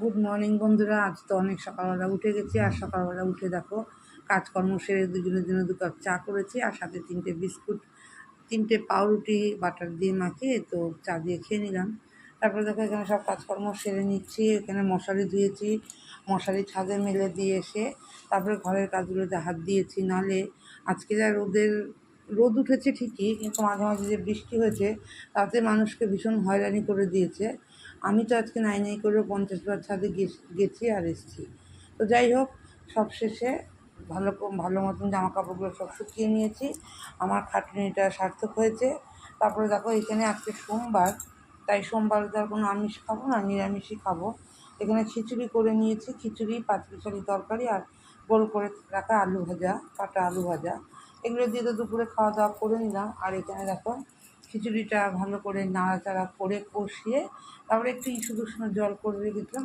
Good morning বন্ধুরা। আজ তো অনেক সকালবেলা উঠে গেছি, আর সকালবেলা উঠে দেখো কাজকর্ম সেরে দুজনের জন্য 2 কাপ চা করেছি, আর সাথে 3টে বিস্কুট, 3টে পাউরুটি বাটার দিয়ে মাখিয়ে তো চা দিয়ে খেয়ে নিলাম। তারপরে দেখো এখানে সব কাজকর্ম সেরে নিচ্ছি। এখানে মশারি ধুয়েছি, মশারি ছাদে মেলে দিয়ে এসে তারপরে ঘরের কাজগুলোতে হাত দিয়েছি। নাহলে আজকে যা রোদ উঠেছে ঠিকই, কিন্তু মাঝে মাঝে যে বৃষ্টি হয়েছে তাতে মানুষকে ভীষণ হয়রানি করে দিয়েছে। আমি তো আজকে নাই নাই করে 50 বার ছাদে গেছি আর এসেছি। তো যাই হোক, সব শেষে ভালো মতন জামা কাপড়গুলো সব শুকিয়ে নিয়েছি। আমার খাটুনিটা সার্থক হয়েছে। তারপরে দেখো এখানে আজকে সোমবার, তাই সোমবার তো আর কোনো আমিষ খাবো না, নিরামিষই খাবো। এখানে খিচুড়ি করে নিয়েছি, খিচুড়ি, পাঁচমিশালি তরকারি আর গোল করে রাখা আলু ভাজা, কাটা আলু ভাজা। এগুলো দিয়ে তো দুপুরে খাওয়া দাওয়া করে নিলাম। আর এখানে দেখো খিচুড়িটা ভালো করে নাড়াচাড়া করে কষিয়ে তারপরে একটু ইসু জল করে রেখেছিলাম।